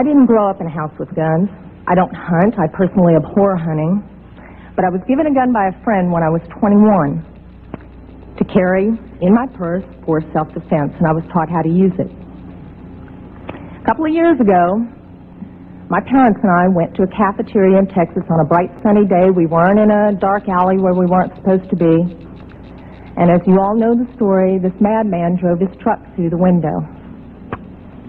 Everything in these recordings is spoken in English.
I didn't grow up in a house with guns. I don't hunt. I personally abhor hunting. But I was given a gun by a friend when I was 21 to carry in my purse for self-defense, and I was taught how to use it. A couple of years ago, my parents and I went to a cafeteria in Texas on a bright sunny day. We weren't in a dark alley where we weren't supposed to be. And as you all know the story, this madman drove his truck through the window.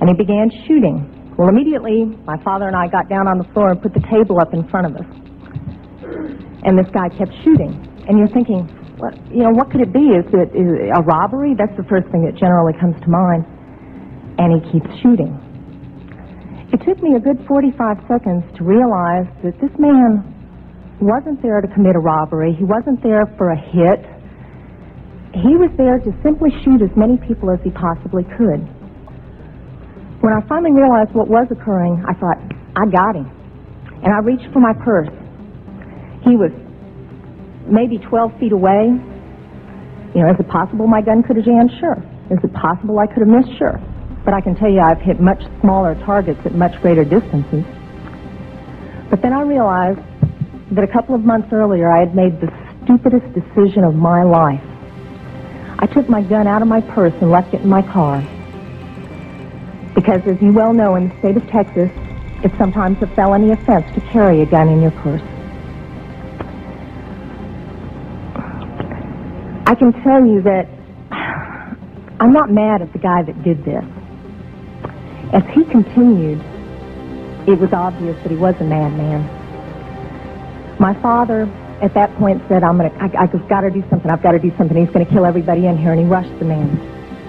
And he began shooting. Well, immediately, my father and I got down on the floor and put the table up in front of us. And this guy kept shooting. And you're thinking, what could it be? Is it a robbery? That's the first thing that generally comes to mind. And he keeps shooting. It took me a good 45 seconds to realize that this man wasn't there to commit a robbery. He wasn't there for a hit. He was there to simply shoot as many people as he possibly could. When I finally realized what was occurring, I thought, I got him. And I reached for my purse. He was maybe 12 feet away. Is it possible my gun could have jammed? Sure. Is it possible I could have missed? Sure. But I can tell you I've hit much smaller targets at much greater distances. But then I realized that a couple of months earlier I had made the stupidest decision of my life. I took my gun out of my purse and left it in my car. Because as you well know, in the state of Texas, it's sometimes a felony offense to carry a gun in your purse. I can tell you that I'm not mad at the guy that did this. As he continued, it was obvious that he was a madman. My father, at that point, said, I've got to do something. I've got to do something. He's going to kill everybody in here. And he rushed the man.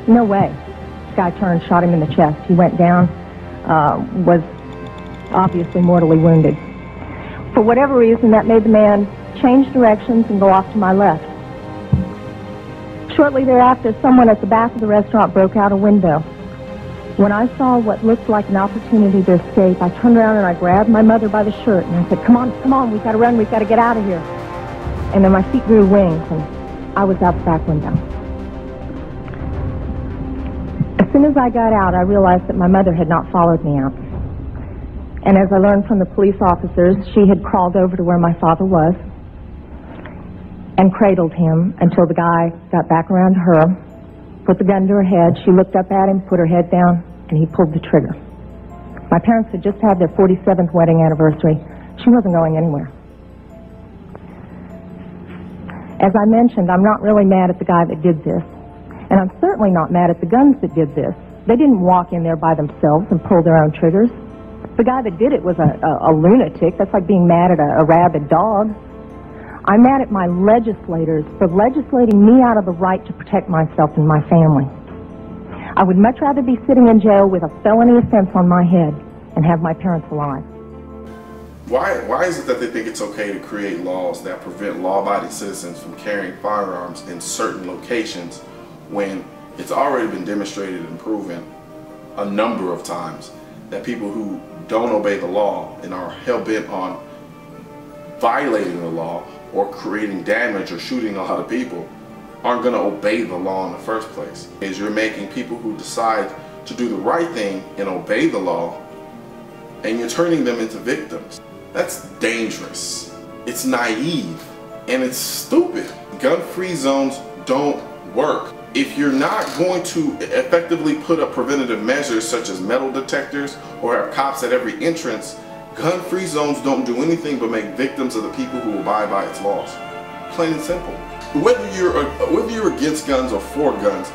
No way. This guy turned, shot him in the chest. He went down, was obviously mortally wounded. For whatever reason, that made the man change directions and go off to my left. Shortly thereafter, someone at the back of the restaurant broke out a window. When I saw what looked like an opportunity to escape, I turned around and I grabbed my mother by the shirt and I said, come on, we've got to run, we've got to get out of here. And then my feet grew wings and I was out the back window. As soon as I got out, I realized that my mother had not followed me out. And as I learned from the police officers, she had crawled over to where my father was and cradled him until the guy got back around to her, put the gun to her head. She looked up at him, put her head down, and he pulled the trigger. My parents had just had their 47th wedding anniversary. She wasn't going anywhere. As I mentioned, I'm not really mad at the guy that did this. And I'm certainly not mad at the guns that did this. They didn't walk in there by themselves and pull their own triggers. The guy that did it was a lunatic. That's like being mad at a rabid dog. I'm mad at my legislators for legislating me out of the right to protect myself and my family. I would much rather be sitting in jail with a felony offense on my head and have my parents alive. Why is it that they think it's okay to create laws that prevent law-abiding citizens from carrying firearms in certain locations when it's already been demonstrated and proven a number of times that people who don't obey the law and are hell-bent on violating the law or creating damage or shooting a lot of people aren't going to obey the law in the first place? Is you're making people who decide to do the right thing and obey the law, and you're turning them into victims. That's dangerous. It's naive and it's stupid. Gun-free zones don't work. If you're not going to effectively put up preventative measures such as metal detectors or have cops at every entrance, gun-free zones don't do anything but make victims of the people who abide by its laws. Plain and simple. Whether you're against guns or for guns,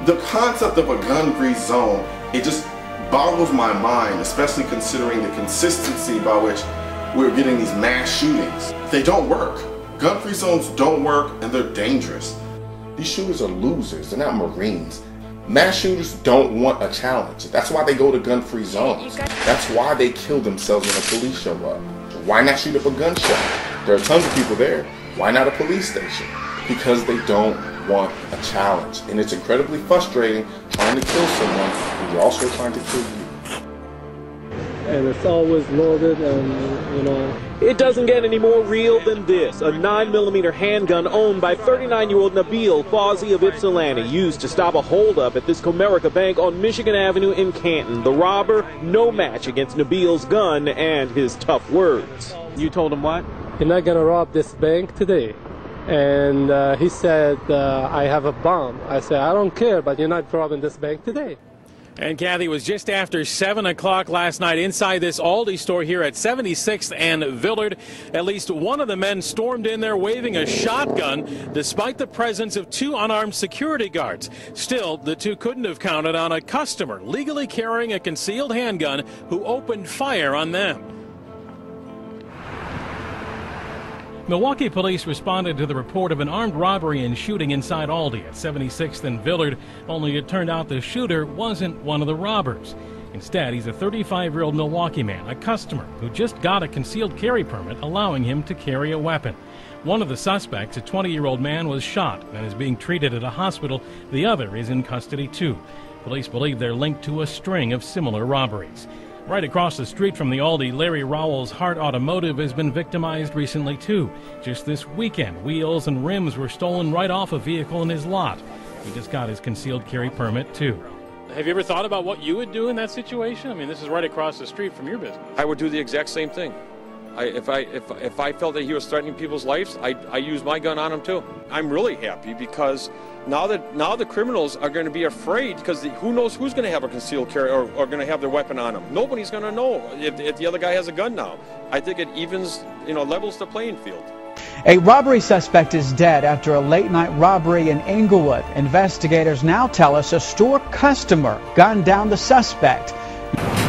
the concept of a gun-free zone, it just boggles my mind, especially considering the consistency by which we're getting these mass shootings. They don't work. Gun-free zones don't work and they're dangerous. These shooters are losers, they're not Marines. Mass shooters don't want a challenge. That's why they go to gun-free zones. That's why they kill themselves when the police show up. Why not shoot up a gun shop? There are tons of people there. Why not a police station? Because they don't want a challenge. And it's incredibly frustrating trying to kill someone who's also trying to kill you. and it's always loaded, and you know. It doesn't get any more real than this. A 9mm handgun owned by 39-year-old Nabil Fawzi of Ypsilanti, used to stop a holdup at this Comerica Bank on Michigan Avenue in Canton. The robber, no match against Nabil's gun and his tough words. You told him what? You're not going to rob this bank today. And he said, I have a bomb. I said, I don't care, but you're not robbing this bank today. And Kathy, it was just after 7 o'clock last night inside this Aldi store here at 76th and Villard. At least one of the men stormed in there waving a shotgun despite the presence of 2 unarmed security guards. Still, the 2 couldn't have counted on a customer legally carrying a concealed handgun who opened fire on them. Milwaukee police responded to the report of an armed robbery and shooting inside Aldi at 76th and Villard, only it turned out the shooter wasn't one of the robbers. Instead, he's a 35-year-old Milwaukee man, a customer, who just got a concealed carry permit allowing him to carry a weapon. One of the suspects, a 20-year-old man, was shot and is being treated at a hospital. The other is in custody, too. Police believe they're linked to a string of similar robberies. Right across the street from the Aldi, Larry Rowell's Hart Automotive has been victimized recently, too. Just this weekend, wheels and rims were stolen right off a vehicle in his lot. He just got his concealed carry permit, too. Have you ever thought about what you would do in that situation? I mean, this is right across the street from your business. I would do the exact same thing. If I felt that he was threatening people's lives, I use my gun on him, too. I'm really happy because now the criminals are going to be afraid, because who knows who's going to have a concealed carry or going to have their weapon on them. Nobody's going to know if the other guy has a gun now. I think it evens, levels the playing field. A robbery suspect is dead after a late-night robbery in Inglewood. Investigators now tell us a store customer gunned down the suspect.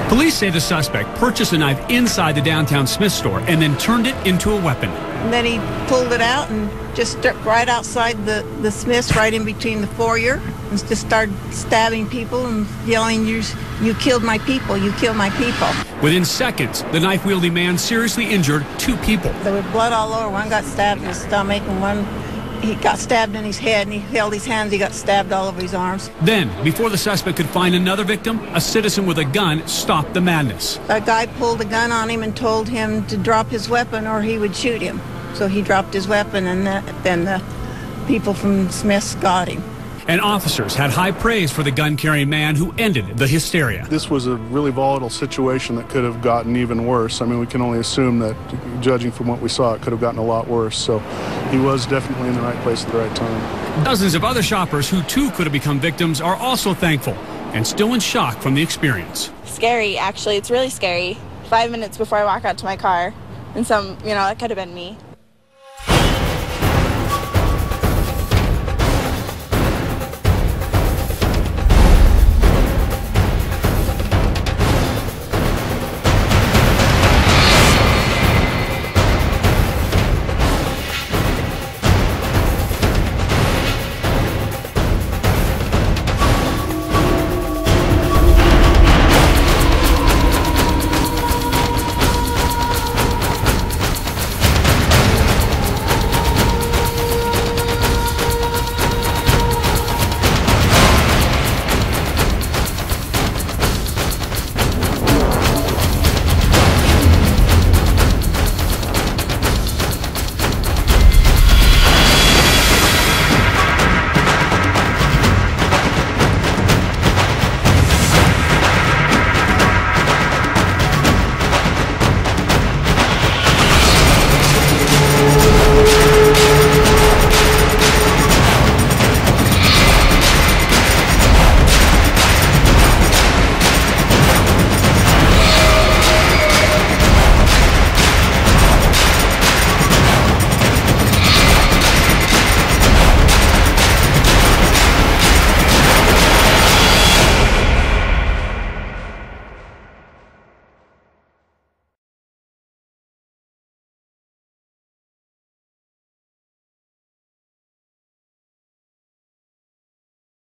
Police say the suspect purchased a knife inside the downtown Smith store and then turned it into a weapon. And then he pulled it out and just stepped right outside the Smiths, right in between the foyer, and just started stabbing people and yelling, you killed my people, you killed my people. Within seconds, the knife-wielding man seriously injured 2 people. There was blood all over. One got stabbed in his stomach, and one he got stabbed in his head, and he held his hands. He got stabbed all over his arms. Then, before the suspect could find another victim, a citizen with a gun stopped the madness. A guy pulled a gun on him and told him to drop his weapon or he would shoot him. So he dropped his weapon, and then the people from Smith's got him. And officers had high praise for the gun-carrying man who ended the hysteria. This was a really volatile situation that could have gotten even worse. I mean, we can only assume that, judging from what we saw, it could have gotten a lot worse. So he was definitely in the right place at the right time. Dozens of other shoppers who too could have become victims are also thankful and still in shock from the experience. Scary, actually. It's really scary. 5 minutes before I walk out to my car, and that could have been me.